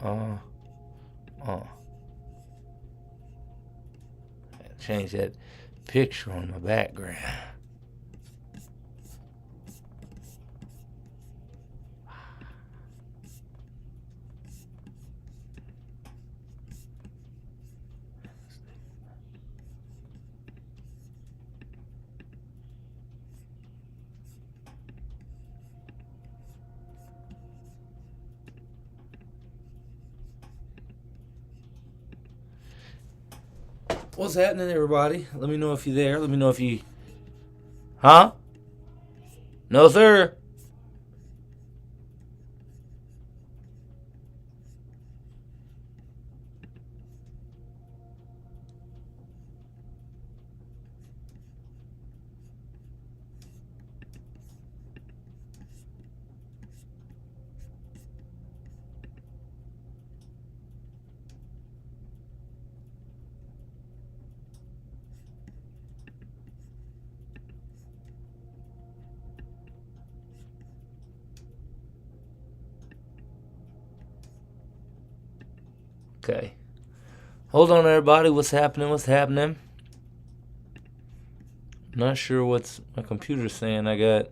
Uh, uh. Change that picture on my background. What's happening, everybody? Let me know if you're there. Let me know if you... Huh? No, sir. Okay. Hold on, everybody. What's happening? What's happening? Not sure what's my computer's saying. I got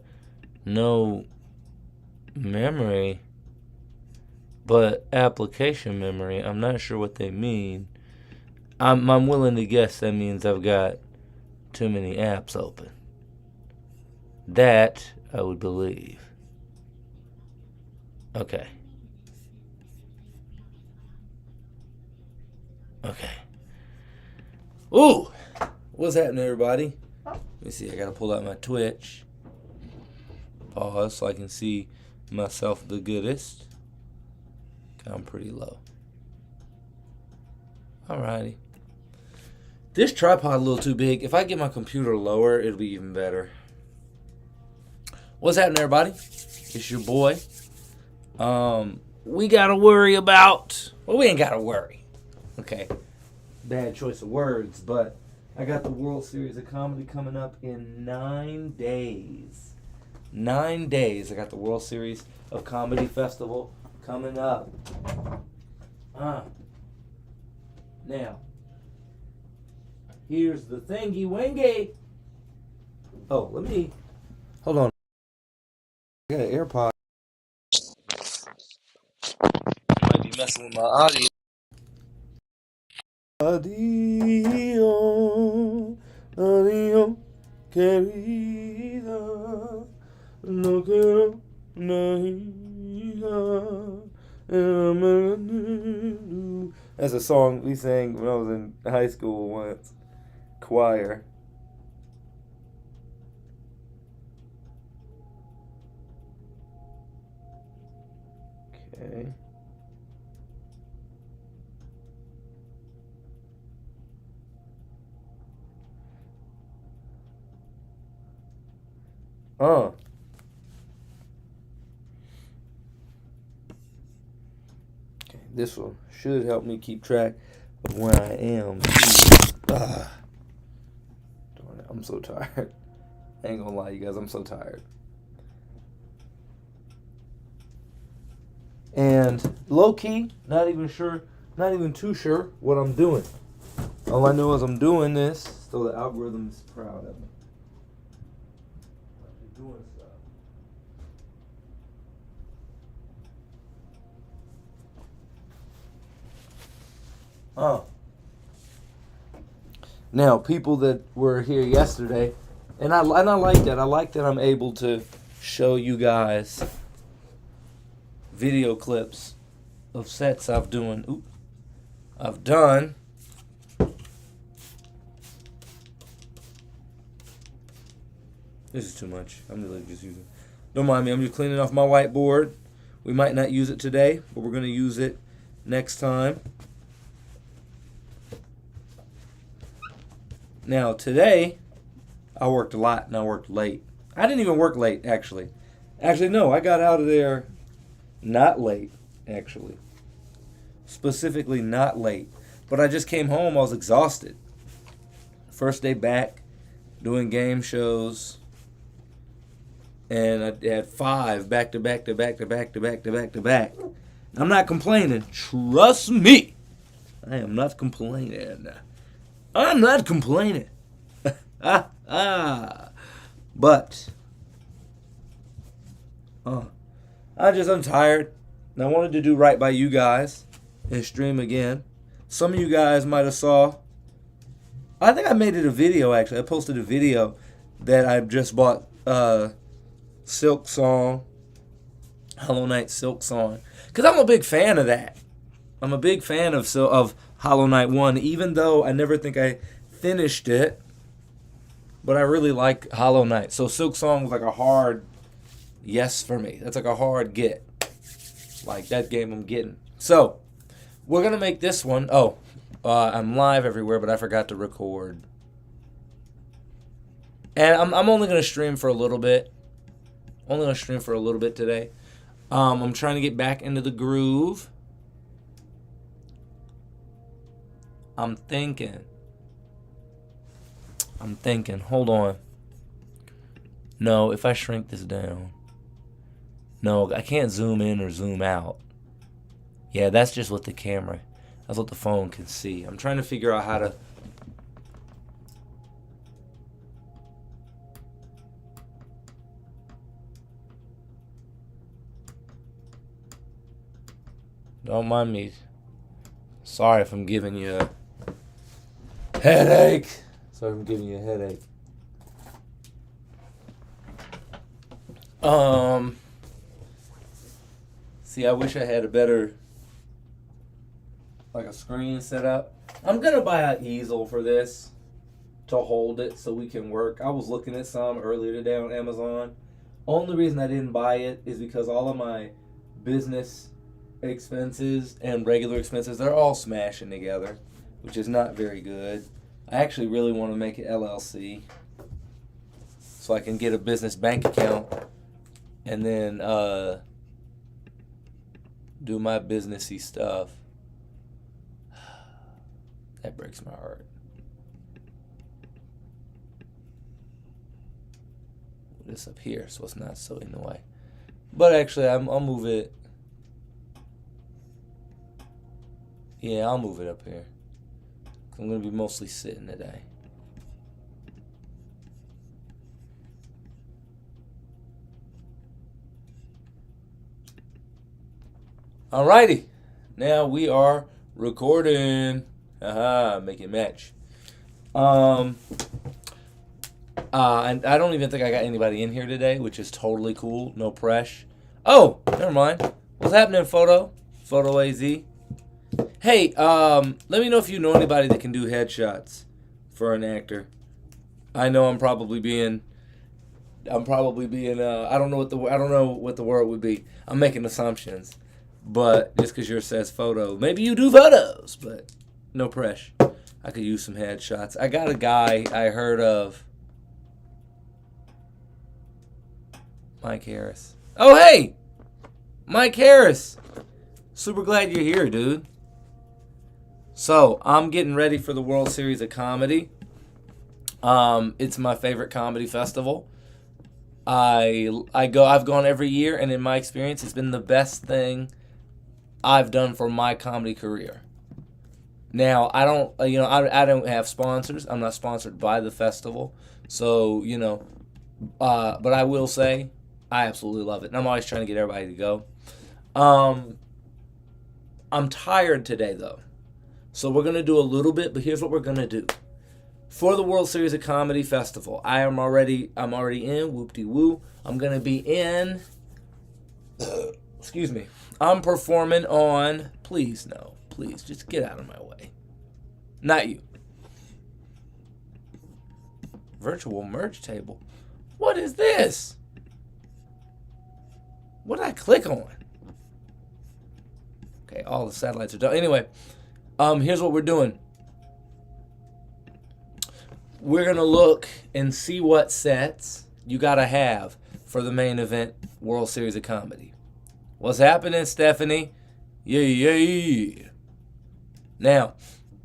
no memory, but application memory. I'm not sure what they mean. I'm willing to guess that means I've got too many apps open. That I would believe. Okay. Okay. Ooh! What's happening, everybody? Let me see. I gotta pull out my Twitch. Pause so I can see myself the goodest. I'm pretty low. Alrighty. This tripod a little too big. If I get my computer lower, it'll be even better. What's happening, everybody? It's your boy. We gotta worry about... Well, we ain't gotta worry. Okay. Bad choice of words, but I got the World Series of Comedy coming up in 9 days. 9 days. I got the World Series of Comedy Festival coming up. Now, here's the thingy wingy. Oh, let me... Hold on. I got an AirPod. Might be messing with my audio. Adiós, adiós, querida, no quiero una hija. That's a song we sang when I was in high school once. Choir. Okay. Okay, this will should help me keep track of where I am. Darn it, I'm so tired. I ain't gonna lie, you guys, I'm so tired. And low key, not even too sure what I'm doing. All I know is I'm doing this so the algorithm is proud of me. Doing stuff. Now, people that were here yesterday, and I like that. I like that I'm able to show you guys video clips of sets I've done. This is too much. I'm really just using. Don't mind me. I'm just cleaning off my whiteboard. We might not use it today, but we're going to use it next time. Now, today, I worked a lot and I worked late. I didn't even work late, actually. Actually, no. I got out of there not late, actually. Specifically, not late. But I just came home. I was exhausted. First day back, doing game shows. And I had 5 back to back. I'm not complaining. Trust me. I am not complaining. I'm not complaining. But I'm tired. And I wanted to do right by you guys and stream again. Some of you guys might have saw. I think I made it a video, actually. I posted a video that I just bought Silk Song. Hollow Knight Silk Song. Because I'm a big fan of that. I'm a big fan of Hollow Knight 1, even though I never think I finished it. But I really like Hollow Knight. So Silk Song was like a hard yes for me. That's like a hard get. Like that game I'm getting. So, we're going to make this one. I'm live everywhere, but I forgot to record. And I'm only going to stream for a little bit. Only going to stream for a little bit today. I'm trying to get back into the groove. I'm thinking. Hold on. No, if I shrink this down. No, I can't zoom in or zoom out. Yeah, that's just what the camera. That's what the phone can see. I'm trying to figure out how to. Don't mind me. Sorry if I'm giving you a headache. See, I wish I had a better, like a screen set up. I'm going to buy an easel for this to hold it so we can work. I was looking at some earlier today on Amazon. Only reason I didn't buy it is because all of my business expenses and regular expenses, they're all smashing together, which is not very good. I actually really want to make it LLC so I can get a business bank account and then do my businessy stuff. That breaks my heart. This up here so it's not so in the way. But actually, I'll move it. Yeah, I'll move it up here. I'm going to be mostly sitting today. Alrighty. Now we are recording. Make it match. And I don't even think I got anybody in here today, which is totally cool. No press. Oh, never mind. What's happening, Photo AZ? Hey, let me know if you know anybody that can do headshots for an actor. I know I'm probably being I don't know what the word would be. I'm making assumptions. But just because yours says photo, maybe you do photos, but no pressure. I could use some headshots. I got a guy I heard of. Mike Harris. Oh, hey! Mike Harris. Super glad you're here, dude. So, I'm getting ready for the World Series of Comedy. It's my favorite comedy festival. I've gone every year, and in my experience, it's been the best thing I've done for my comedy career. Now, I don't have sponsors. I'm not sponsored by the festival. So, but I will say I absolutely love it. And I'm always trying to get everybody to go. I'm tired today, though. So we're going to do a little bit, but here's what we're going to do. For the World Series of Comedy Festival, I'm already in, whoop-de-woo. I'm going to be in, excuse me. I'm performing on, please, just get out of my way. Not you. Virtual merge table. What is this? What did I click on? Okay, all the satellites are done. Anyway, here's what we're doing. We're going to look and see what sets you got to have for the main event, World Series of Comedy. What's happening, Stephanie? Yeah. Now,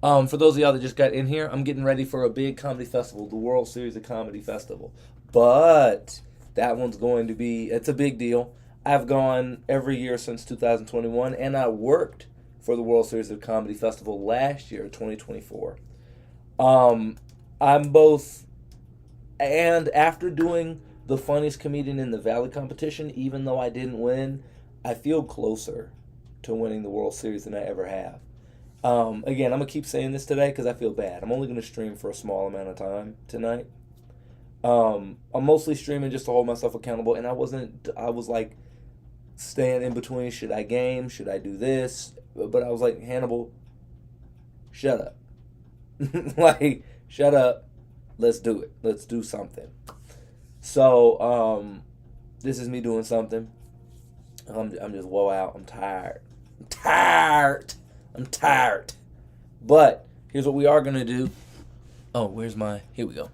for those of y'all that just got in here, I'm getting ready for a big comedy festival, the World Series of Comedy Festival. But that one's going to be, it's a big deal. I've gone every year since 2021, and I worked for the World Series of Comedy Festival last year, 2024. I'm both, and after doing the funniest comedian in the Valley competition, even though I didn't win, I feel closer to winning the World Series than I ever have. Again, I'm going to keep saying this today because I feel bad. I'm only going to stream for a small amount of time tonight. I'm mostly streaming just to hold myself accountable, and I was like staying in between. Should I game? Should I do this? But I was like, Hannibal, shut up. Like, shut up. Let's do it. Let's do something. So, this is me doing something. I'm just woe out. I'm tired. I'm tired. But here's what we are going to do. Oh, here we go.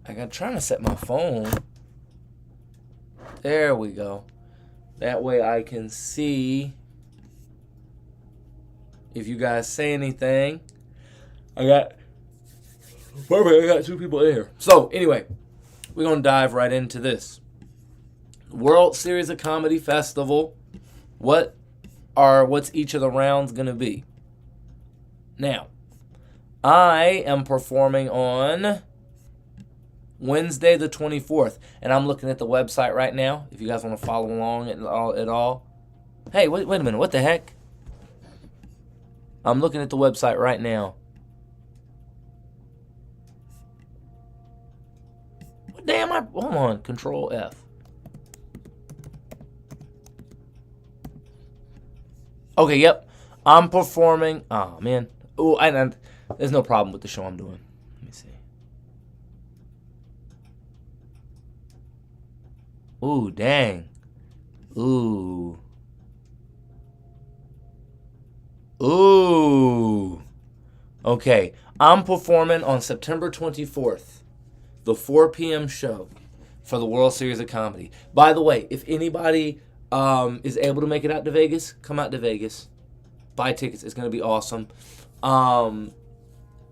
I'm trying to set my phone. There we go. That way I can see if you guys say anything. Perfect. I got 2 people in here. So anyway, we're going to dive right into this. World Series of Comedy Festival. What's each of the rounds going to be? Now, I am performing on Wednesday the 24th, and I'm looking at the website right now. If you guys want to follow along at all. Hey, wait a minute. What the heck? I'm looking at the website right now. What damn? Hold on. Control F. Okay, yep. I'm performing. Oh man. Oh, and there's no problem with the show I'm doing. Let me see. Ooh, dang. Ooh. Okay. I'm performing on September 24th, the 4 p.m. show for the World Series of Comedy. By the way, if anybody is able to make it out to Vegas, come out to Vegas. Buy tickets. It's going to be awesome.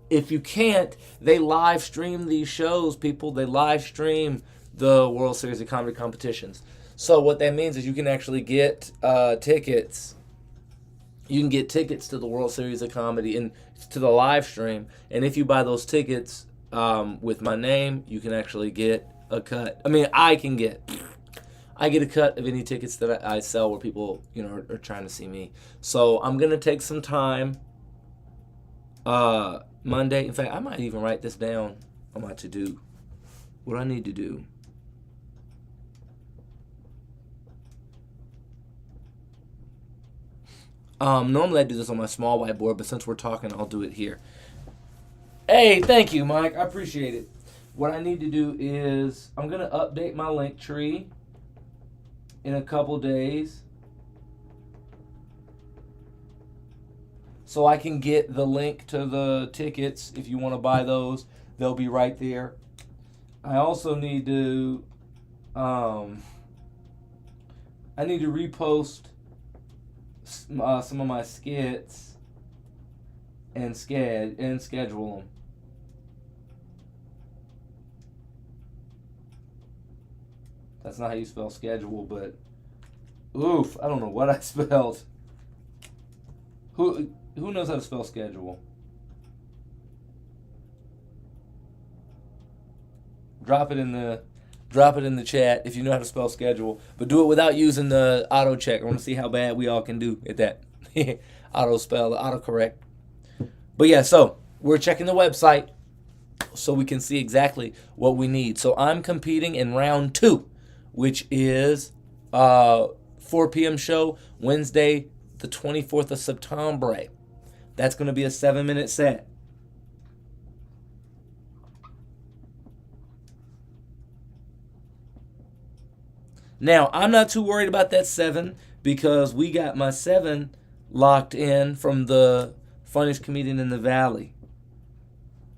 If you can't, they live stream these shows, people. They live stream the World Series of Comedy competitions. So what that means is you can actually get tickets. You can get tickets to the World Series of Comedy and to the live stream. And if you buy those tickets with my name, you can actually get a cut. I get a cut of any tickets that I sell where people, are trying to see me. So I'm gonna take some time. Monday. In fact, I might even write this down on my to-do. What I need to do. Normally I do this on my small whiteboard, but since we're talking, I'll do it here. Hey, thank you, Mike. I appreciate it. What I need to do is I'm gonna update my link tree in a couple days so I can get the link to the tickets. If you want to buy those, they'll be right there. I also need to repost some of my skits and schedule them. That's not how you spell schedule, but oof, I don't know what I spelled. Who knows how to spell schedule? Drop it in the chat if you know how to spell schedule, but do it without using the auto check. I want to see how bad we all can do at that. Autocorrect. But yeah, so we're checking the website so we can see exactly what we need. So I'm competing in round 2, which is 4 p.m. show, Wednesday, the 24th of September. That's going to be a 7-minute set. Now, I'm not too worried about that 7 because we got my 7 locked in from the funniest comedian in the Valley.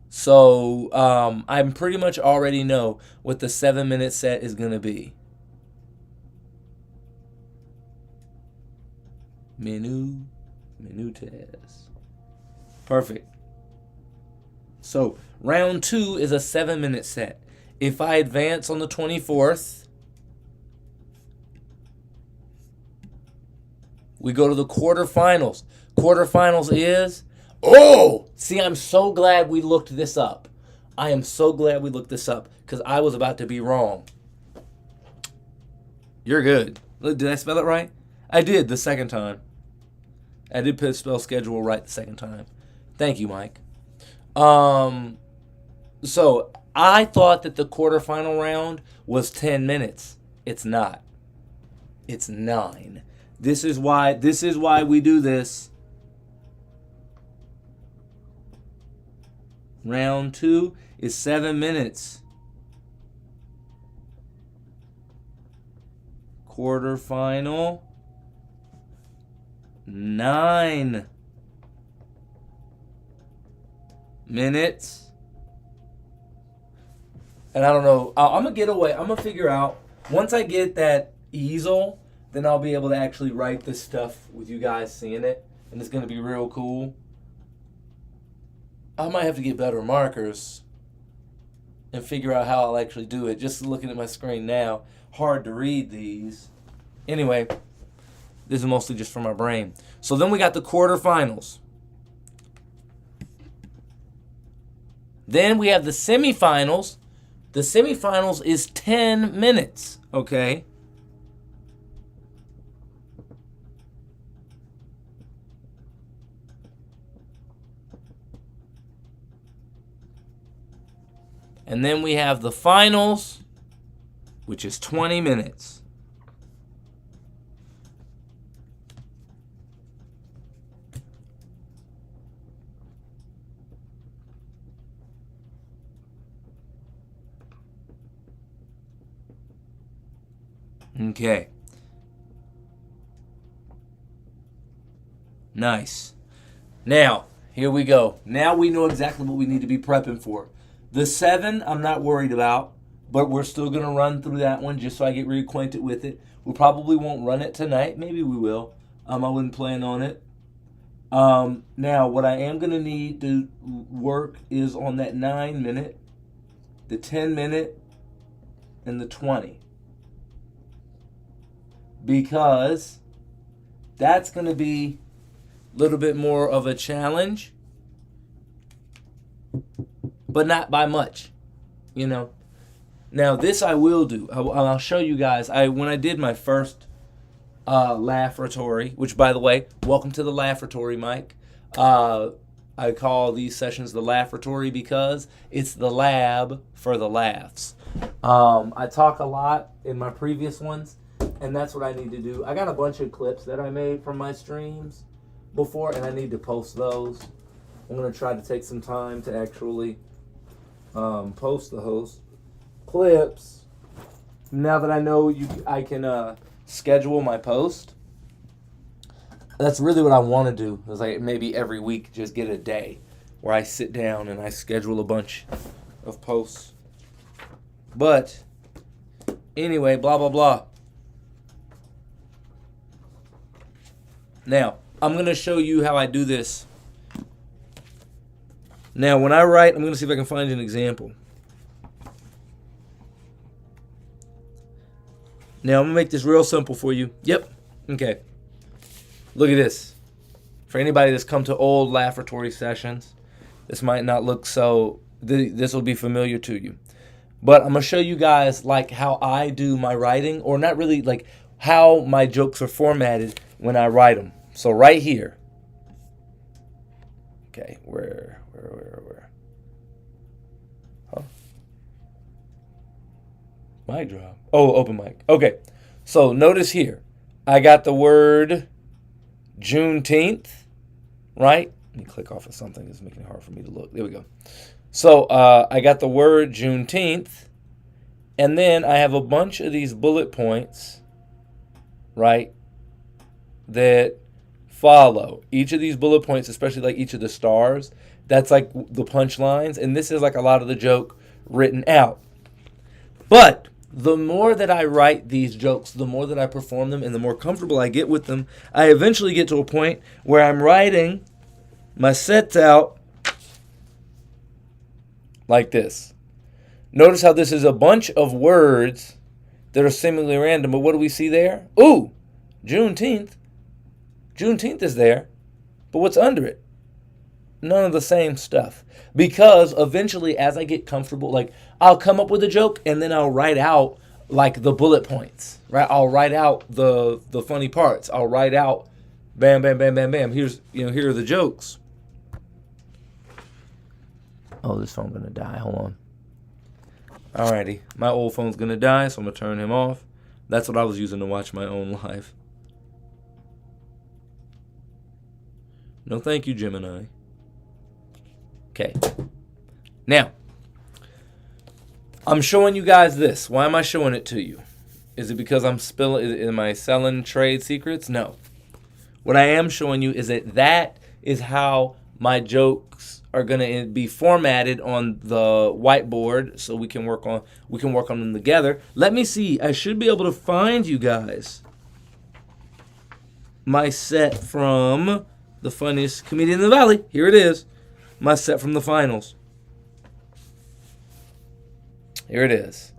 So, I pretty much already know what the 7-minute set is going to be. Menu test. Perfect. So round 2 is a 7-minute set. If I advance on the 24th, we go to the quarterfinals. Quarterfinals is, see, I'm so glad we looked this up. I am so glad we looked this up because I was about to be wrong. You're good. Did I spell it right? I did the second time. I did spell schedule right the second time. Thank you, Mike. So I thought that the quarterfinal round was 10 minutes. It's not. It's 9. This is why we do this. Round 2 is 7 minutes. Quarterfinal, 9 minutes. And I don't know. I'm going to get away. I'm going to figure out. Once I get that easel, then I'll be able to actually write this stuff with you guys seeing it. And it's going to be real cool. I might have to get better markers and figure out how I'll actually do it. Just looking at my screen now, hard to read these. Anyway, this is mostly just for my brain. So then we got the quarterfinals. Then we have the semifinals. The semifinals is 10 minutes, okay? And then we have the finals, which is 20 minutes. Okay. Nice. Now, here we go. Now we know exactly what we need to be prepping for. The 7, I'm not worried about, but we're still going to run through that one just so I get reacquainted with it. We probably won't run it tonight. Maybe we will. I wouldn't plan on it. Now, what I am going to need to work is on that 9-minute, the 10-minute, and the 20. Because that's going to be a little bit more of a challenge. But not by much, you know. Now, this I will do. I'll show you guys. When I did my first laboratory, which, by the way, welcome to the laboratory, Mike. I call these sessions the laboratory because it's the lab for the laughs. I talk a lot in my previous ones, and that's what I need to do. I got a bunch of clips that I made from my streams before, and I need to post those. I'm going to try to take some time to actually post those clips. Now that I know I can schedule my post. That's really what I want to do. Is like maybe every week just get a day where I sit down and I schedule a bunch of posts. But anyway, blah blah blah. Now, I'm going to show you how I do this. Now, when I write, I'm going to see if I can find an example. Now, I'm going to make this real simple for you. Yep. Okay. Look at this. For anybody that's come to old laboratory sessions, this might not look so... This will be familiar to you. But I'm going to show you guys like how I do my writing, or not really, like how my jokes are formatted when I write them. So right here. Okay, where? Huh? Mic drop. Oh, open mic. Okay, so notice here. I got the word Juneteenth, right? Let me click off of something that's making it hard for me to look. There we go. So I got the word Juneteenth, and then I have a bunch of these bullet points, right, that follow. Each of these bullet points, especially like each of the stars, that's like the punchlines, and this is like a lot of the joke written out. But the more that I write these jokes, the more that I perform them, and the more comfortable I get with them, I eventually get to a point where I'm writing my sets out like this. Notice how this is a bunch of words that are seemingly random, but what do we see there? Ooh, Juneteenth. Juneteenth is there, but what's under it? None of the same stuff. Because eventually, as I get comfortable, like I'll come up with a joke and then I'll write out like the bullet points, right? I'll write out the funny parts. I'll write out, bam, bam, bam, bam, bam. Here are the jokes. Oh, this phone's gonna die. Hold on. Alrighty, my old phone's gonna die, so I'm gonna turn him off. That's what I was using to watch my own live. No, thank you, Gemini. Okay. Now, I'm showing you guys this. Why am I showing it to you? Is it because am I selling trade secrets? No. What I am showing you is that is how my jokes are going to be formatted on the whiteboard, so we can work on them together. Let me see. I should be able to find you guys my set from the funniest comedian in the valley. Here it is. My set from the finals. Here it is.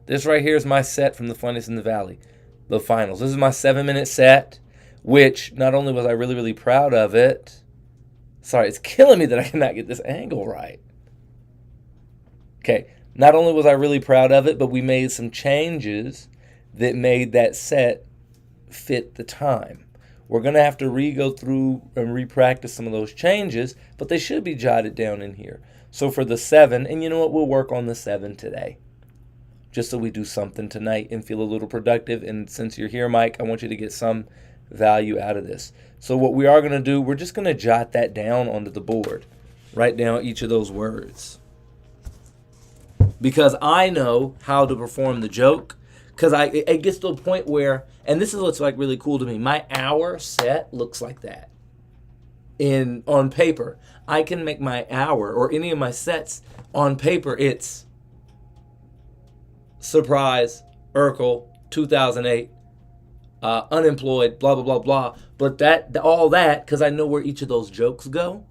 This right here is my set from the funniest in the valley. The finals. This is my 7-minute set, which not only was I really, really proud of it. Sorry, it's killing me that I cannot get this angle right. Okay, not only was I really proud of it, but we made some changes that made that set fit the time. We're going to have to go through and re-practice some of those changes, but they should be jotted down in here. So for the 7, and you know what, we'll work on the 7 today. Just so we do something tonight and feel a little productive. And since you're here, Mike, I want you to get some value out of this. So what we are going to do, we're just going to jot that down onto the board. Write down each of those words. Because I know how to perform the joke. Because it gets to a point where, and this is what's like really cool to me, my hour set looks like that. On paper, I can make my hour or any of my sets on paper. It's surprise, Urkel, 2008, unemployed, blah, blah, blah, blah. But all that, because I know where each of those jokes go,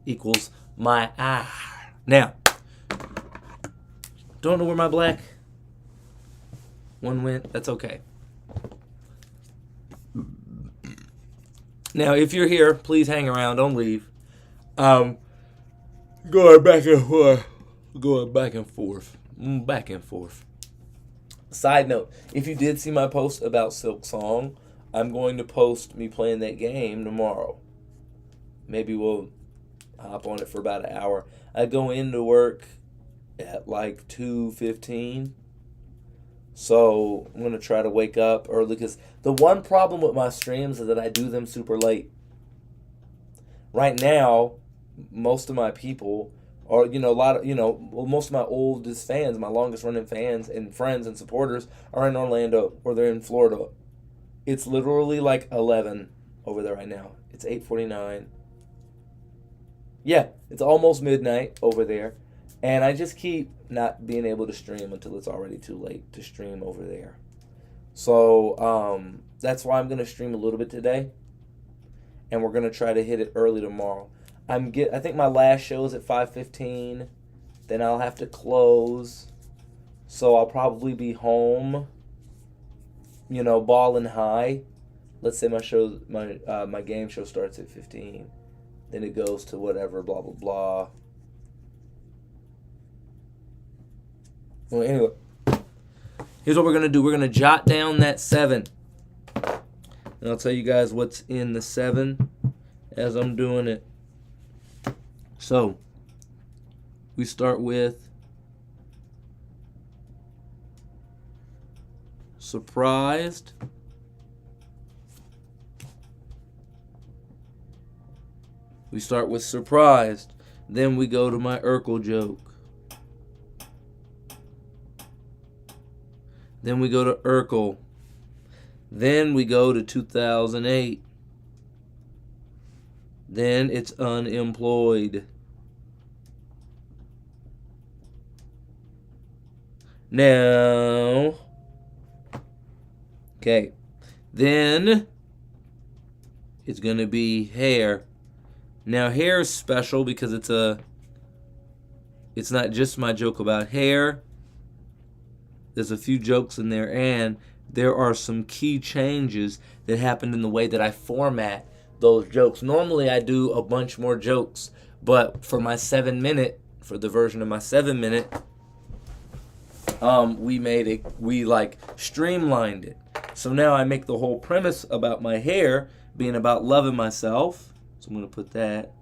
equals my hour. Now, don't know where my black one went. That's okay. Now, if you're here, please hang around. Don't leave. Going back and forth. Back and forth. Side note, if you did see my post about Silk Song, I'm going to post me playing that game tomorrow. Maybe we'll hop on it for about an hour. I go into work at like 2:15. So I'm going to try to wake up early, because the one problem with my streams is that I do them super late. Right now, most of my people are, most of my oldest fans, my longest running fans and friends and supporters are in Orlando or they're in Florida. It's literally like 11 over there right now. It's 8:49. Yeah, it's almost midnight over there. And I just keep not being able to stream until it's already too late to stream over there. So that's why I'm going to stream a little bit today. And we're going to try to hit it early tomorrow. I think my last show is at 5:15. Then I'll have to close. So I'll probably be home, balling high. Let's say my game show starts at 15. Then it goes to whatever, blah, blah, blah. Well, anyway, here's what we're going to do. We're going to jot down that 7. And I'll tell you guys what's in the 7 as I'm doing it. So, we start with surprised. We start with surprised. Then we go to my Urkel joke. Then we go to Urkel. Then we go to 2008. Then it's unemployed. Now, okay. Then it's going to be hair. Now hair is special because it's not just my joke about hair. There's a few jokes in there, and there are some key changes that happened in the way that I format those jokes. Normally I do a bunch more jokes, but for my 7-minute, for the version of my 7-minute, we like streamlined it. So now I make the whole premise about my hair being about loving myself. So I'm going to put that.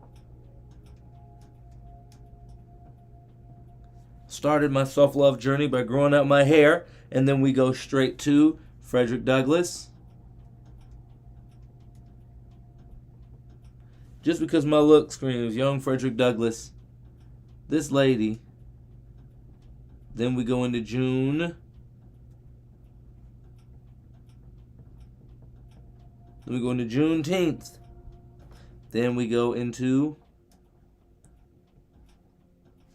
Started my self-love journey by growing out my hair, and then we go straight to Frederick Douglass. Just because my look screams young Frederick Douglass, this lady. Then we go into June. Then we go into Juneteenth. Then we go into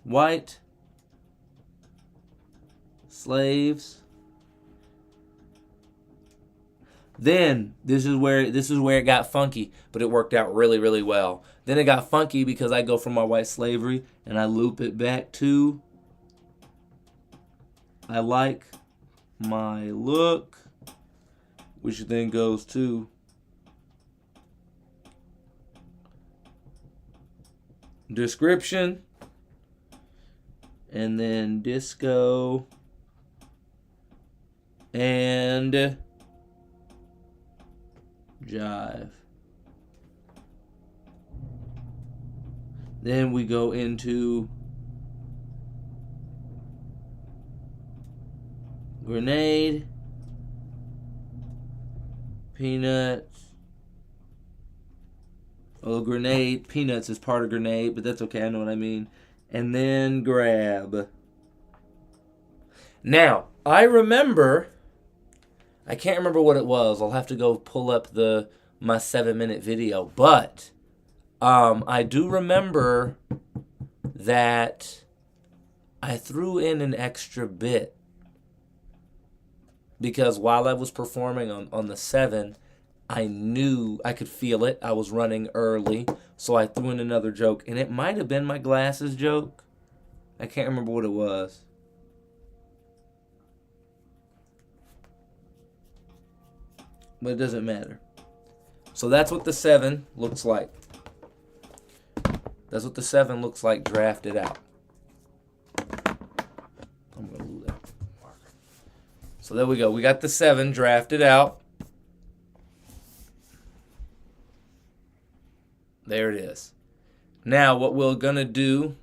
white slaves. Then this is where it got funky, but it worked out really, really well. Then it got funky because I go from my white slavery and I loop it back to I like my look, which then goes to description, and then disco, and jive. Then we go into grenade, peanuts. Oh, grenade, peanuts is part of grenade, but that's okay, I know what I mean. And then grab. Now, I can't remember what it was. I'll have to go pull up my 7-minute video, but I do remember that I threw in an extra bit because while I was performing on the 7, I knew I could feel it. I was running early, so I threw in another joke, and it might have been my glasses joke. I can't remember what it was. But it doesn't matter. So that's what the 7 looks like. That's what the 7 looks like drafted out. I'm going to lose that marker. So there we go. We got the 7 drafted out. There it is. Now what we're going to do,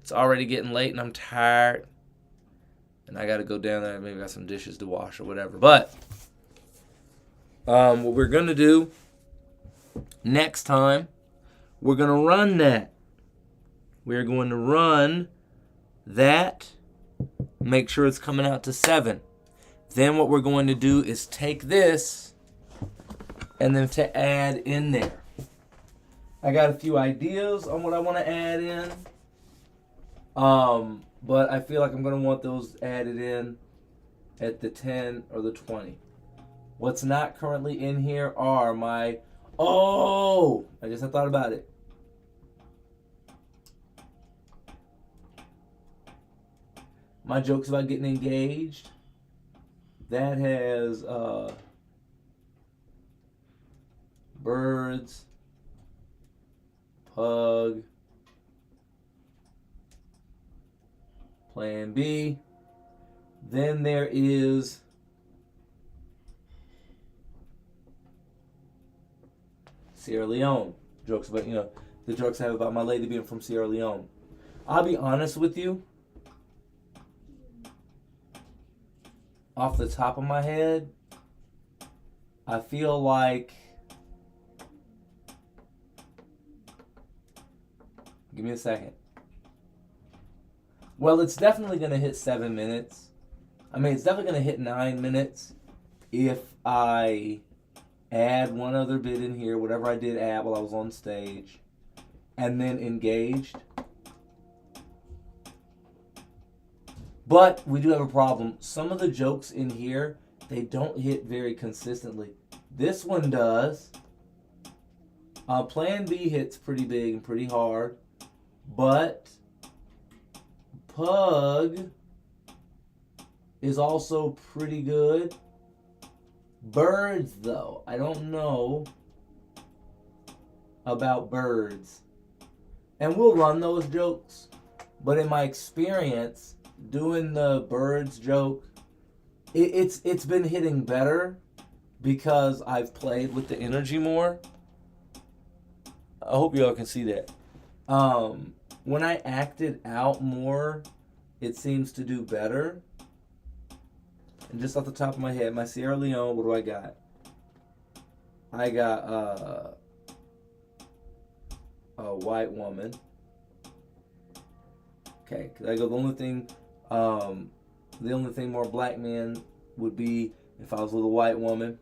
it's already getting late and I'm tired. And I got to go down there and maybe got some dishes to wash or whatever. But what we're going to do next time, we're going to run that. We're going to run that, make sure it's coming out to 7. Then what we're going to do is take this and then to add in there. I got a few ideas on what I want to add in. But I feel like I'm going to want those added in at the 10 or the 20. What's not currently in here are my... Oh! I just thought about it. My jokes about getting engaged. That has birds, pug, plan B. Then there is Sierra Leone. Jokes about, the jokes I have about my lady being from Sierra Leone. I'll be honest with you. Off the top of my head, I feel like... Give me a second. Well, it's definitely going to hit 7 minutes. I mean, it's definitely going to hit 9 minutes if I add one other bit in here, whatever I did add while I was on stage, and then engaged. But we do have a problem. Some of the jokes in here, they don't hit very consistently. This one does. Plan B hits pretty big and pretty hard, but Pug is also pretty good. Birds, though, I don't know about birds. And we'll run those jokes, but in my experience, doing the birds joke, it's been hitting better because I've played with the energy more. I hope y'all can see that. When I act it out more, it seems to do better. And just off the top of my head, my Sierra Leone, what do I got? I got a white woman. Okay, because I go the only thing more black men would be if I was with a white woman.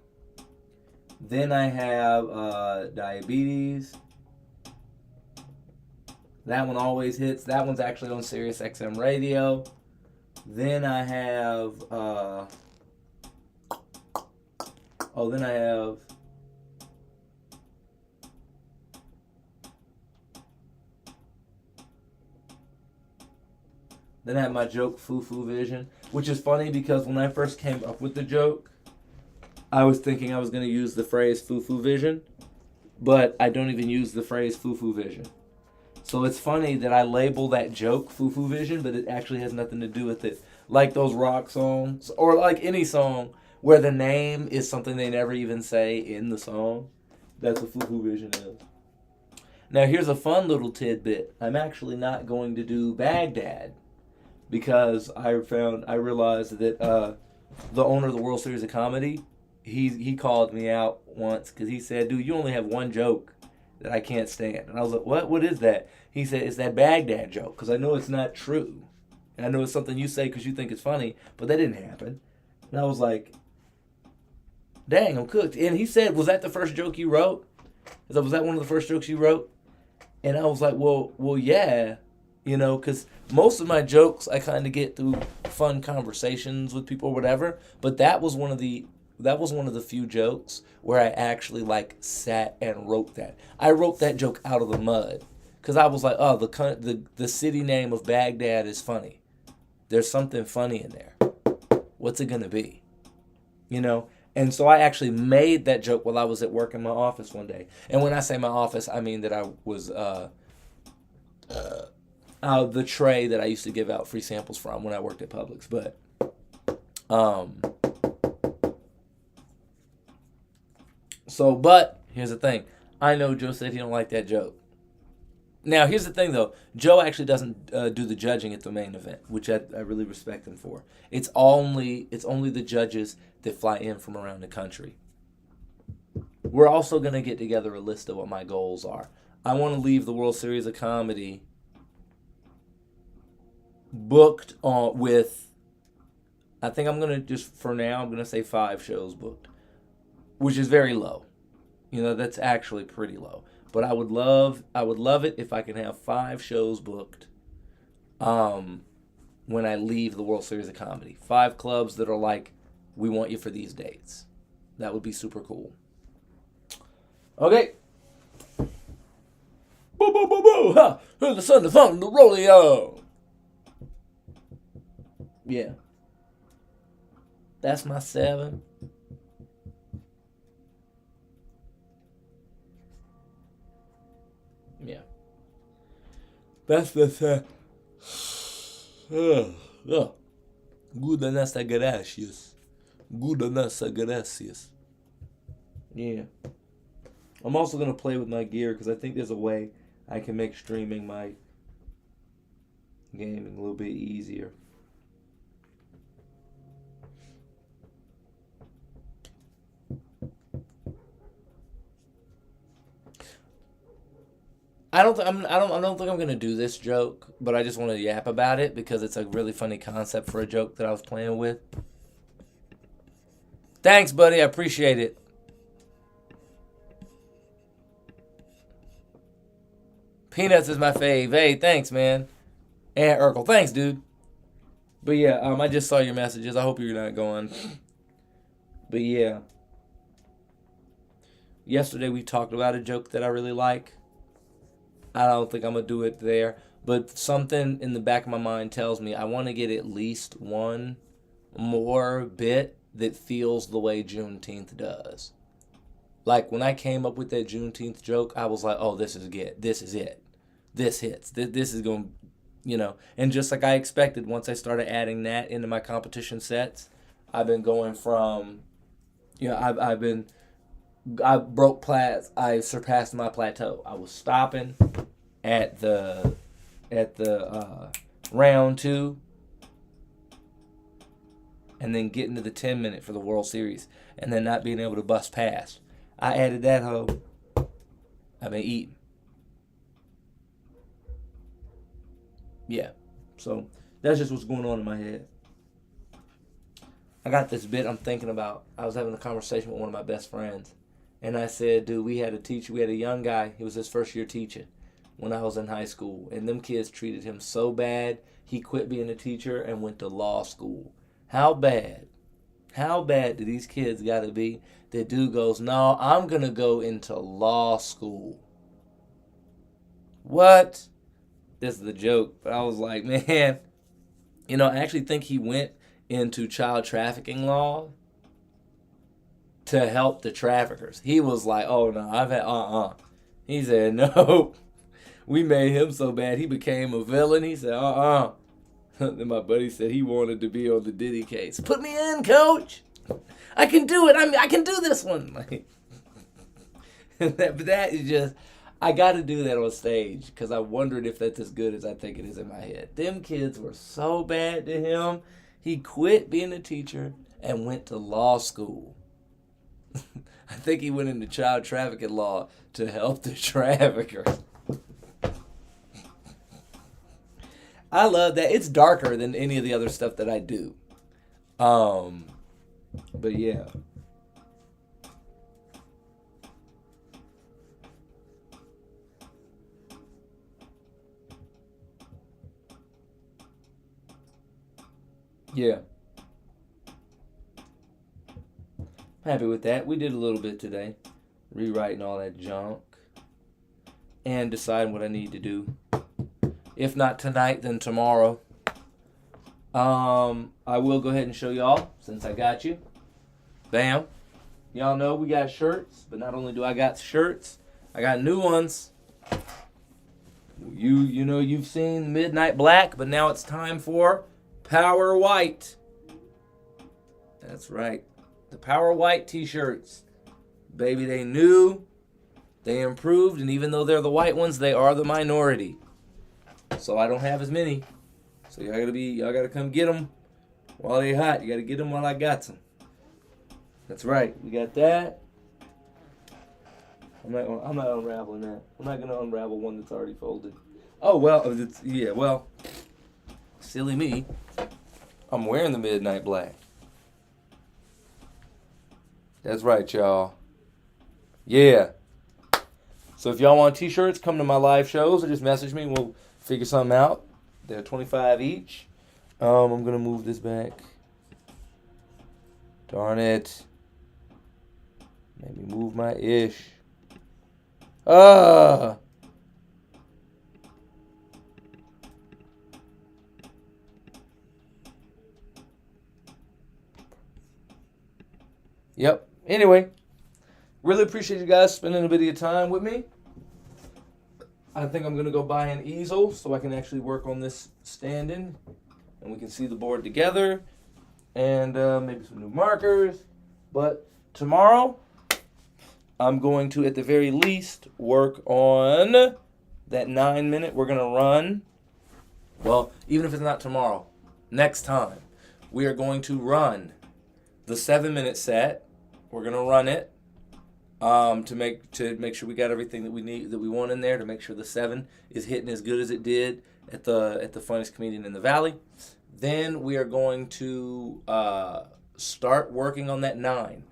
Then I have diabetes. That one always hits. That one's actually on Sirius XM radio. Then I have Then I have my joke, foo-foo vision, which is funny because when I first came up with the joke, I was thinking I was going to use the phrase foo-foo vision, but I don't even use the phrase foo-foo vision. So it's funny that I label that joke foo-foo vision, but it actually has nothing to do with it. Like those rock songs, or like any song where the name is something they never even say in the song. That's what foo-foo vision is. Now here's a fun little tidbit. I'm actually not going to do Baghdad, because I realized that the owner of the World Series of Comedy, he called me out once because he said, dude, you only have one joke that I can't stand. And I was like, what is that? He said, it's that Baghdad joke, because I know it's not true. And I know it's something you say because you think it's funny, but that didn't happen. And I was like, dang, I'm cooked. And he said, was that the first joke you wrote? Was that one of the first jokes you wrote? And I was like, well, yeah. You know, because most of my jokes I kind of get through fun conversations with people or whatever. But that was one of the few jokes where I actually like sat and wrote that. I wrote that joke out of the mud because I was like, oh, the city name of Baghdad is funny. There's something funny in there. What's it gonna be? You know. And so I actually made that joke while I was at work in my office one day. And when I say my office, I mean that I was the tray that I used to give out free samples from when I worked at Publix. But but here's the thing. I know Joe said he don't like that joke. Now, here's the thing, though. Joe actually doesn't do the judging at the main event, which I really respect him for. It's only the judges that fly in from around the country. We're also going to get together a list of what my goals are. I want to leave the World Series of Comedy booked with, I think I'm going to just, for now, I'm going to say 5 shows booked, which is very low. You know, that's actually pretty low. But I would love it if I can have 5 shows booked when I leave the World Series of Comedy. 5 clubs that are like, we want you for these dates. That would be super cool. Okay. Boo, boo, boo, boo. Ha! The sun, the fun, the rodeo. Yeah. That's my 7. Yeah. That's the Goodness gracias. Goodness gracias. Yeah. I'm also going to play with my gear because I think there's a way I can make streaming my gaming a little bit easier. I don't think I'm gonna do this joke, but I just want to yap about it because it's a really funny concept for a joke that I was playing with. Thanks, buddy. I appreciate it. Peanuts is my fave. Hey, thanks, man. And Urkel, thanks, dude. But yeah, I just saw your messages. I hope you're not going. But yeah. Yesterday we talked about a joke that I really like. I don't think I'm going to do it there. But something in the back of my mind tells me I want to get at least one more bit that feels the way Juneteenth does. Like, when I came up with that Juneteenth joke, I was like, oh, this is it. This is it. This hits. This is going, And just like I expected, once I started adding that into my competition sets, I've been going from, I surpassed my plateau. I was stopping at the round 2, and then getting to the 10-minute for the World Series, and then not being able to bust past. I added that hoe. I've been eating. Yeah. So that's just what's going on in my head. I got this bit I'm thinking about. I was having a conversation with one of my best friends. And I said, dude, we had a teacher. We had a young guy. He was his first year teaching when I was in high school. And them kids treated him so bad, he quit being a teacher and went to law school. How bad do these kids got to be? The dude goes, no, I'm going to go into law school. What? This is the joke. But I was like, man, I actually think he went into child trafficking law to help the traffickers. He was like, oh, no, He said, no. We made him so bad he became a villain. He said, Then my buddy said he wanted to be on the Diddy case. Put me in, coach. I can do it. I can do this one. But that is just, I got to do that on stage because I wondered if that's as good as I think it is in my head. Them kids were so bad to him, he quit being a teacher and went to law school. I think he went into child trafficking law to help the traffickers. I love that. It's darker than any of the other stuff that I do. But yeah. Yeah. Happy with that. We did a little bit today. Rewriting all that junk. And deciding what I need to do. If not tonight, then tomorrow. I will go ahead and show y'all, since I got you. Bam. Y'all know we got shirts, but not only do I got shirts, I got new ones. You've seen Midnight Black, but now it's time for Power White. That's right. The Power White t-shirts. Baby, they new, they improved, and even though they're the white ones, they are the minority. So I don't have as many. So y'all gotta come get them while they hot. You gotta get them while I got them. That's right. We got that. I'm not unraveling that. I'm not gonna unravel one that's already folded. Oh well, silly me. I'm wearing the Midnight Black. That's right, y'all. Yeah. So if y'all want t-shirts, come to my live shows or just message me and we'll figure something out. They're $25 each. I'm going to move this back. Darn it. Let me move my ish. Yep. Anyway, really appreciate you guys spending a bit of your time with me. I think I'm going to go buy an easel so I can actually work on this standing. And we can see the board together. And maybe some new markers. But tomorrow, I'm going to, at the very least, work on that 9-minute we're going to run. Well, even if it's not tomorrow, next time, we are going to run the 7-minute set. We're going to run it. To make sure we got everything that we need, that we want in there, to make sure the 7 is hitting as good as it did at the Funniest Comedian in the Valley. Then we are going to start working on that 9,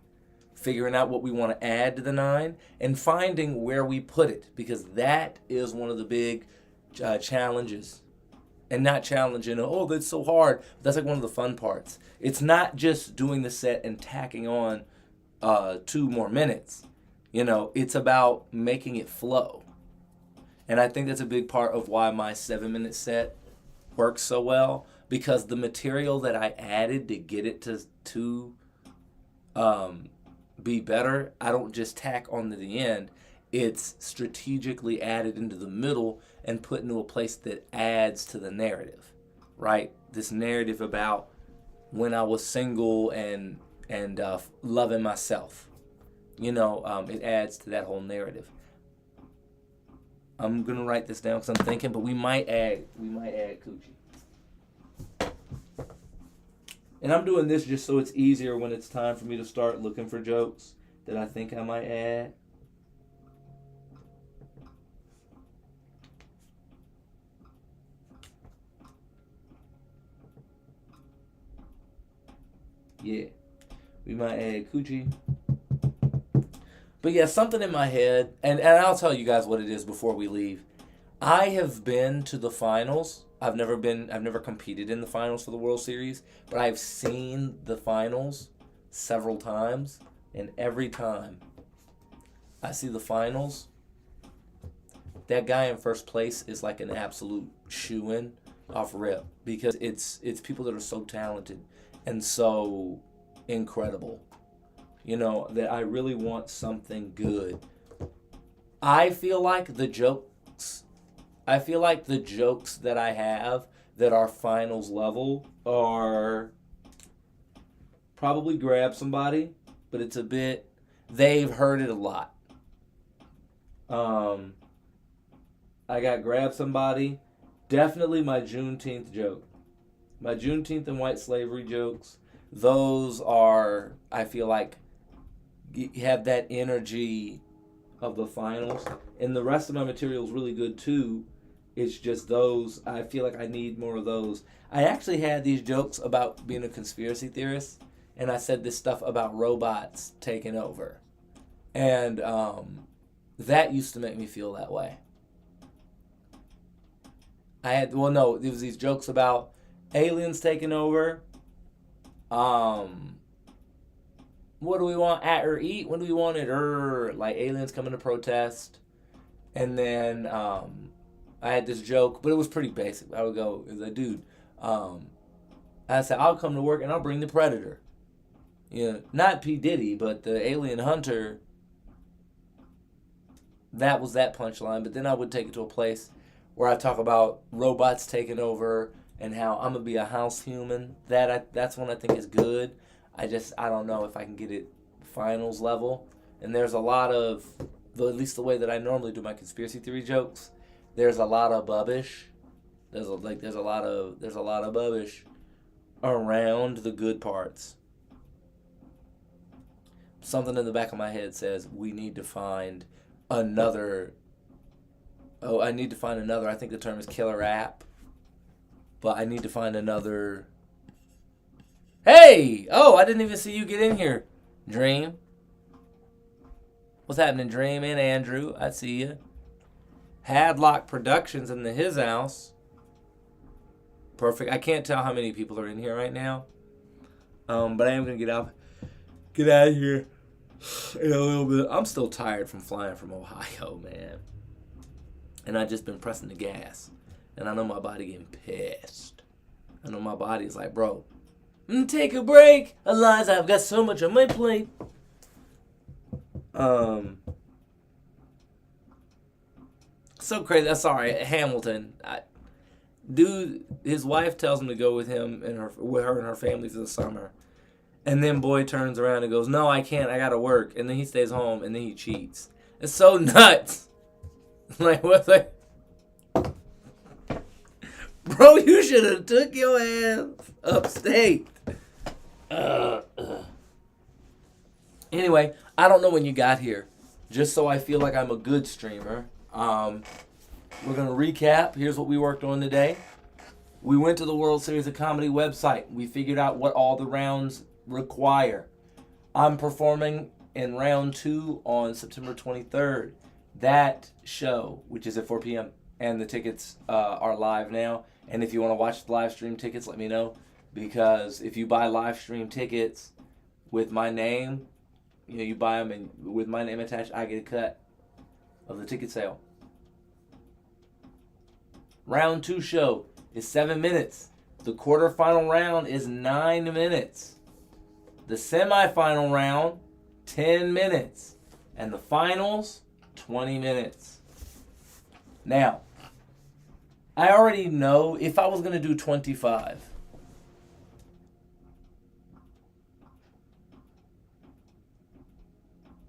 figuring out what we want to add to the 9, and finding where we put it, because that is one of the big challenges. And not challenging, oh, that's so hard. That's like one of the fun parts. It's not just doing the set and tacking on 2 more minutes. It's about making it flow. And I think that's a big part of why my 7-minute set works so well, because the material that I added to get it to be better, I don't just tack onto the end. It's strategically added into the middle and put into a place that adds to the narrative, right? This narrative about when I was single and loving myself. It adds to that whole narrative. I'm gonna write this down because I'm thinking, but we might add coochie. And I'm doing this just so it's easier when it's time for me to start looking for jokes that I think I might add. Yeah, we might add coochie. But yeah, something in my head, and I'll tell you guys what it is before we leave. I have been to the finals. I've never competed in the finals for the World Series, but I've seen the finals several times, and every time I see the finals, that guy in first place is like an absolute shoo-in off rip, because it's people that are so talented and so incredible. That I really want something good. I feel like the jokes that I have that are finals level are probably grab somebody, but it's a bit, they've heard it a lot. I got grab somebody, definitely my Juneteenth joke. My Juneteenth and white slavery jokes, those are, I feel like, you have that energy of the finals. And the rest of my material is really good too. It's just those, I feel like I need more of those. I actually had these jokes about being a conspiracy theorist, and I said this stuff about robots taking over. And that used to make me feel that way. It was these jokes about aliens taking over. What do we want at or eat? When do we want it? Like aliens coming to protest. And then I had this joke, but it was pretty basic. I would go, dude, I said, I'll come to work and I'll bring the Predator. Not P. Diddy, but the alien hunter. That was that punchline. But then I would take it to a place where I talk about robots taking over and how I'm going to be a house human. That's one I think is good. I don't know if I can get it finals level. And there's a lot of, at least the way that I normally do my conspiracy theory jokes, there's a lot of bubbish. There's a lot of bubbish around the good parts. Something in the back of my head says we need to find another. Oh, I need to find another. I think the term is killer app. But I need to find another. Hey! Oh, I didn't even see you get in here, Dream. What's happening, Dream and Andrew? I see you. Hadlock Productions in his house. Perfect. I can't tell how many people are in here right now. But I am going to get out of here in a little bit. I'm still tired from flying from Ohio, man. And I've just been pressing the gas. And I know my body getting pissed. I know my body's like, bro, take a break. Eliza, I've got so much on my plate. So crazy. Sorry, Hamilton. Dude, his wife tells him to go with him and with her and her family for the summer. And then boy turns around and goes, no, I can't. I got to work. And then he stays home and then he cheats. It's so nuts. Like, what's like? Bro, you should have took your ass upstate. Anyway, I don't know when you got here. Just so I feel like I'm a good streamer. We're going to recap. Here's what we worked on today. We went to the World Series of Comedy website. We figured out what all the rounds require. I'm performing in round 2 on September 23rd. That show, which is at 4 p.m., and the tickets are live now. And if you want to watch the live stream tickets, let me know. Because if you buy live stream tickets with my name, You buy them, and with my name attached, I get a cut of the ticket sale. Round 2 show is 7 minutes. The quarterfinal round is 9 minutes. The semifinal round, 10 minutes. And the finals, 20 minutes. Now, I already know if I was going to do 25.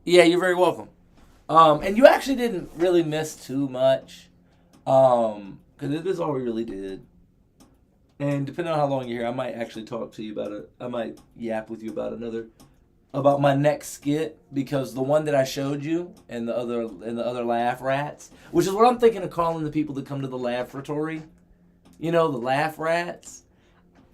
Yeah, you're very welcome. And you actually didn't really miss too much. Because this is all we really did. And depending on how long you're here, I might actually talk to you about it. I might yap with you about my next skit, because the one that I showed you and the other laugh rats, which is what I'm thinking of calling the people that come to the laboratory. The laugh rats.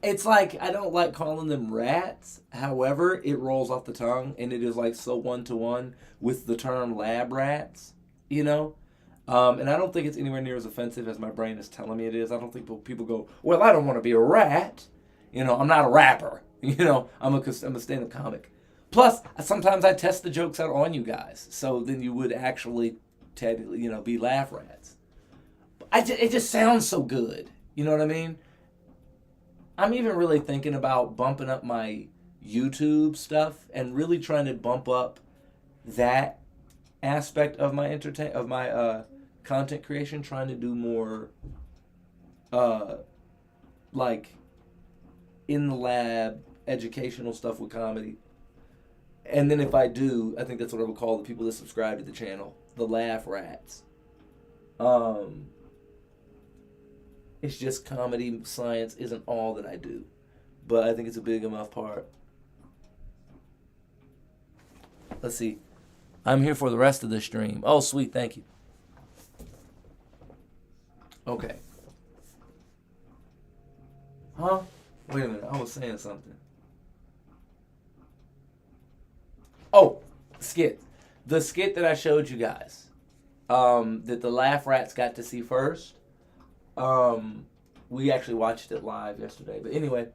It's like, I don't like calling them rats. However, it rolls off the tongue, and it is like so one-to-one with the term lab rats, And I don't think it's anywhere near as offensive as my brain is telling me it is. I don't think people go, well, I don't want to be a rat. I'm not a rapper. I'm a stand-up comic. Plus, sometimes I test the jokes out on you guys. So then you would actually, technically, be laugh rats. It just sounds so good. You know what I mean? I'm even really thinking about bumping up my YouTube stuff and really trying to bump up that aspect of my content creation, trying to do more like in the lab educational stuff with comedy. And then if I do, I think that's what I would call the people that subscribe to the channel, the laugh rats. It's just comedy science isn't all that I do, but I think it's a big enough part. Let's see. I'm here for the rest of the stream. Oh, sweet. Thank you. Okay. Huh? Wait a minute. I was saying something. Oh, skit. The skit that I showed you guys, that the laugh rats got to see first. We actually watched it live yesterday. But anyway,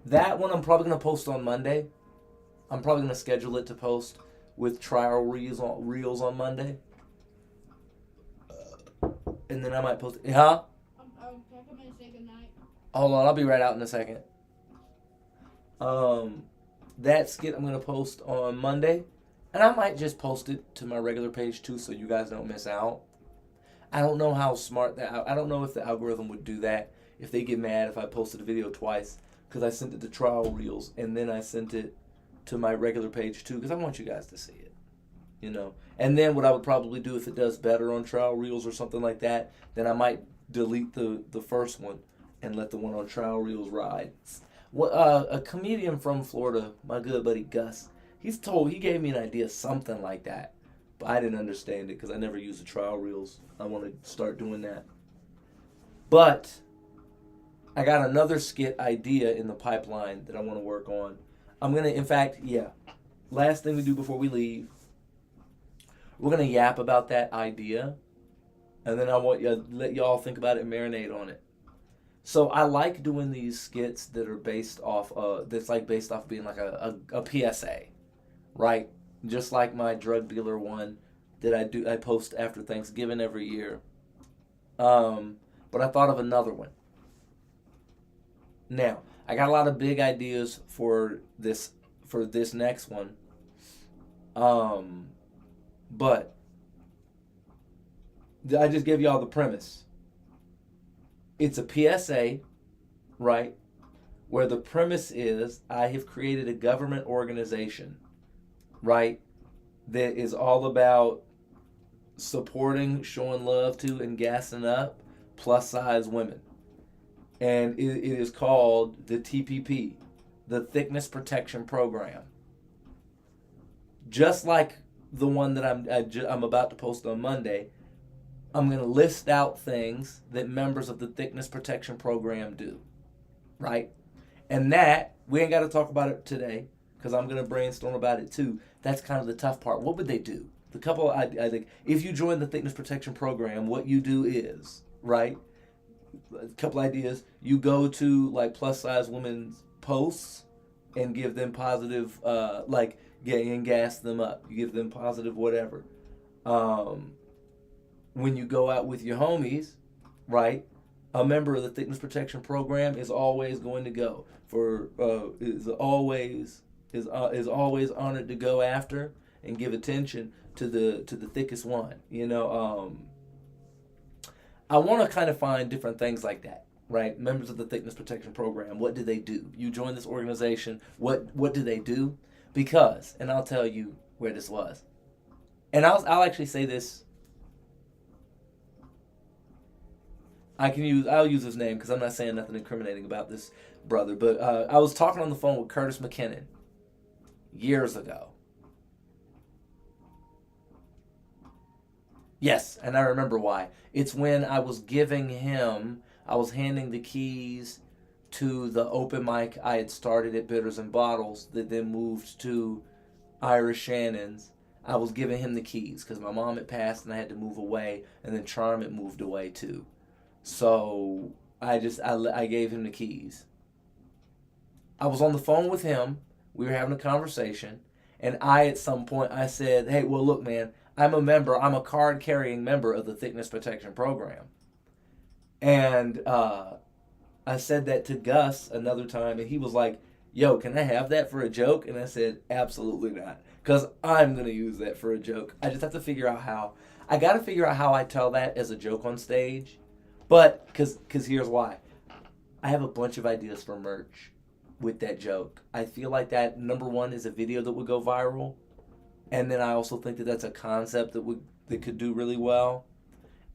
that one I'm probably going to post on Monday. I'm probably going to schedule it to post with trial reels on Monday. And then I might post it. Huh? I'm going to say goodnight. Hold on, I'll be right out in a second. That skit I'm going to post on Monday. And I might just post it to my regular page too, so you guys don't miss out. I don't know how smart I don't know if the algorithm would do that, if they get mad if I posted a video twice, because I sent it to trial reels and then I sent it to my regular page too, because I want you guys to see it, And then what I would probably do, if it does better on trial reels or something like that, then I might delete the first one and let the one on trial reels ride. A comedian from Florida, my good buddy Gus, he gave me an idea, something like that. But I didn't understand it because I never used the trial reels. I want to start doing that. But I got another skit idea in the pipeline that I want to work on. I'm going to, in fact, last thing we do before we leave, we're going to yap about that idea. And then I want you to let y'all think about it and marinate on it. So I like doing these skits that are based off being like a PSA, right? Just like my drug dealer one that I post after Thanksgiving every year. But I thought of another one. Now, I got a lot of big ideas for this next one. But I just gave y'all the premise. It's a PSA, right? Where the premise is I have created a government organization, right, that is all about supporting, showing love to, and gassing up plus-size women. And it is called the TPP, the Thickness Protection Program. Just like the one that I'm about to post on Monday, I'm going to list out things that members of the Thickness Protection Program do, right? And that, we ain't got to talk about it today, because I'm going to brainstorm about it too. That's kind of the tough part. What would they do? The couple, I think, if you join the Thickness Protection Program, what you do is, right, a couple ideas, you go to like plus-size women's posts, and give them positive, like, and gas them up. You give them positive whatever. Um, when you go out with your homies, right? A member of the thickness protection program is always going to go for is always honored to go after and give attention to the thickest one. I want to kind of find different things like that, right? Members of the thickness protection program. What do they do? You join this organization. What do they do? Because, and I'll tell you where this was, and I'll actually say this. I'll use his name because I'm not saying nothing incriminating about this brother. But I was talking on the phone with Curtis McKinnon years ago. Yes, and I remember why. It's when I was handing the keys to the open mic I had started at Bitters and Bottles that then moved to Irish Shannon's. I was giving him the keys because my mom had passed and I had to move away, and then Charm had moved away too. So I gave him the keys. I was on the phone with him. We were having a conversation, and at some point I said, "Hey, well, look, man, I'm a card-carrying member of the thickness protection program." And I said that to Gus another time, and he was like, "Yo, can I have that for a joke?" And I said, "Absolutely not, because I'm going to use that for a joke. I just have to figure out how. I got to figure out how I tell that as a joke on stage. But, because here's why. I have a bunch of ideas for merch with that joke. I feel like that, number one, is a video that would go viral. And then I also think that that's a concept that could do really well.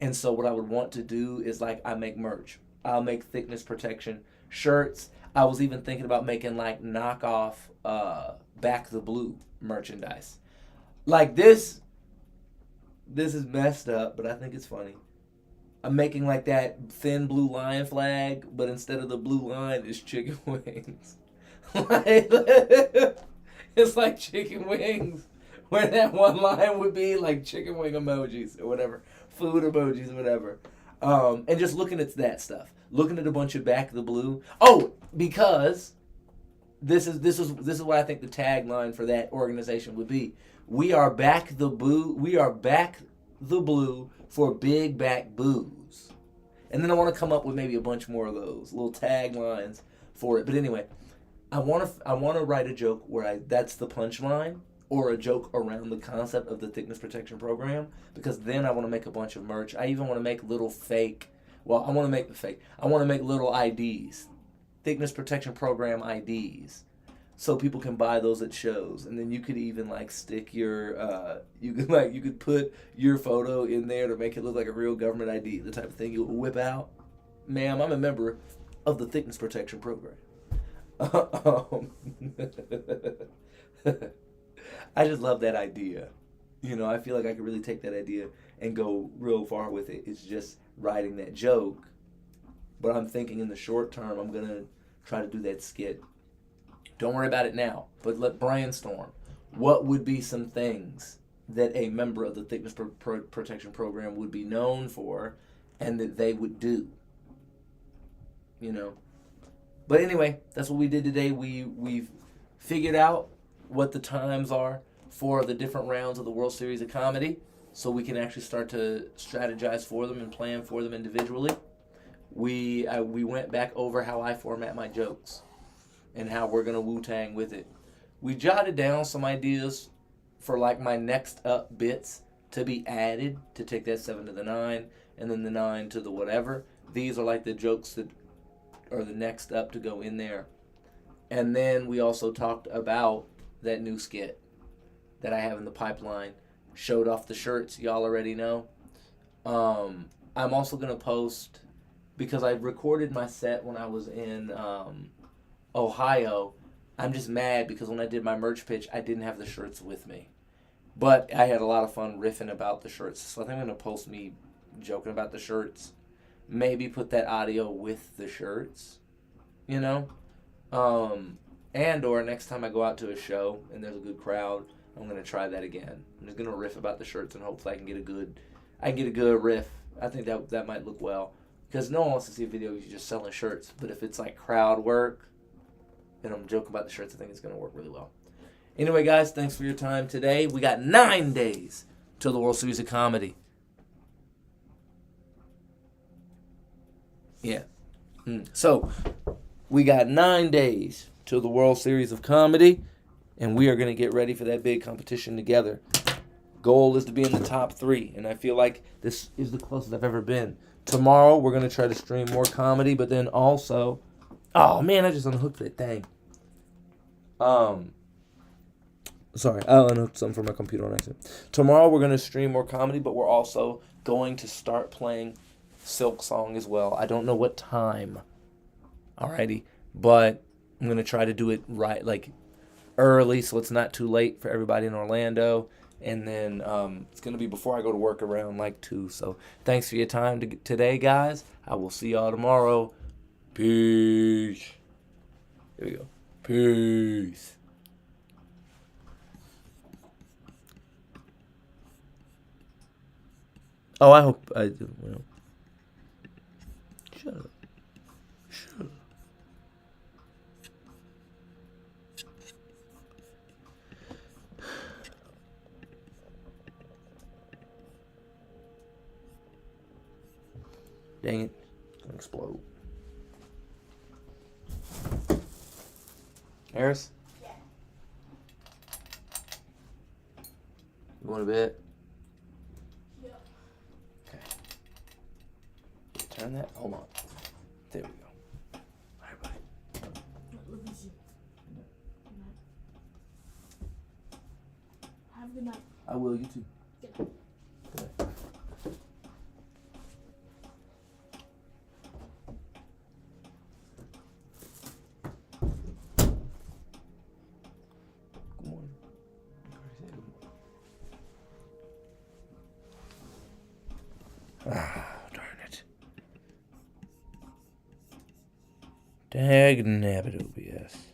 And so what I would want to do is, like, I make merch. I'll make thickness protection shirts. I was even thinking about making, like, knockoff Back the Blue merchandise. Like, this is messed up, but I think it's funny. I'm making like that thin blue line flag, but instead of the blue line, it's chicken wings. It's like chicken wings, where that one line would be like chicken wing emojis or whatever, food emojis or whatever. And just looking at that stuff, looking at a bunch of Back the Blue. Oh, because this is what I think the tagline for that organization would be. We are back the blue. We are back the blue for big back booze. And then I want to come up with maybe a bunch more of those little taglines for it. But anyway, I want to write a joke where that's the punchline, or a joke around the concept of the thickness protection program, because then I want to make a bunch of merch. I even want to make little fake. Well, I want to make little IDs, thickness protection program IDs, so people can buy those at shows. And then you could even like stick your you could put your photo in there to make it look like a real government ID, the type of thing you would whip out. Ma'am, I'm a member of the thickness protection program. I just love that idea. I feel like I could really take that idea and go real far with it. It's just writing that joke. But I'm thinking in the short term, I'm going to try to do that skit. Don't worry about it now, but let's brainstorm. What would be some things that a member of the thickness protection program would be known for and that they would do? But anyway, that's what we did today. We've figured out what the times are for the different rounds of the World Series of Comedy, so we can actually start to strategize for them and plan for them individually. We went back over how I format my jokes and how we're going to Wu-Tang with it. We jotted down some ideas for like my next up bits to be added, to take that 7 to the 9 and then the 9 to the whatever. These are like the jokes that are the next up to go in there. And then we also talked about that new skit that I have in the pipeline. Showed off the shirts, y'all already know. I'm also going to post, because I recorded my set when I was in Ohio. I'm just mad because when I did my merch pitch, I didn't have the shirts with me. But I had a lot of fun riffing about the shirts. So I think I'm going to post me joking about the shirts. Maybe put that audio with the shirts, And or next time I go out to a show and there's a good crowd, I'm going to try that again. I'm just going to riff about the shirts and hopefully I can get a good riff. I think that might look well. Because no one wants to see a video of you just selling shirts. But if it's like crowd work, And I'm joking about the shirts. I think it's going to work really well. Anyway, guys, thanks for your time today. We got 9 days till the World Series of Comedy. Yeah. So, we got 9 days till the World Series of Comedy, and we are going to get ready for that big competition together. Goal is to be in the top 3, and I feel like this is the closest I've ever been. Tomorrow, we're going to try to stream more comedy, but then also... Oh, man, I just unhooked that thing. Sorry, I unhooked something from my computer on accident. Tomorrow, we're going to stream more comedy, but we're also going to start playing Silk Song as well. I don't know what time. Alrighty. But I'm going to try to do it right, like, early, so it's not too late for everybody in Orlando. And then it's going to be before I go to work around, like, 2. So thanks for your time today, guys. I will see y'all tomorrow. Peace. Here we go. Peace. Oh, I hope I do. Well, shut up. Shut up. Dang it. It's gonna explode. Harris? Yeah. You want a bit? Yeah. Okay. Turn that. Hold on. There we go. Alright, buddy. Let me see. Good night. Have a good night. I will. You too. Good. Good night. Good morning. Ah, darn it. Dag nabbit OBS.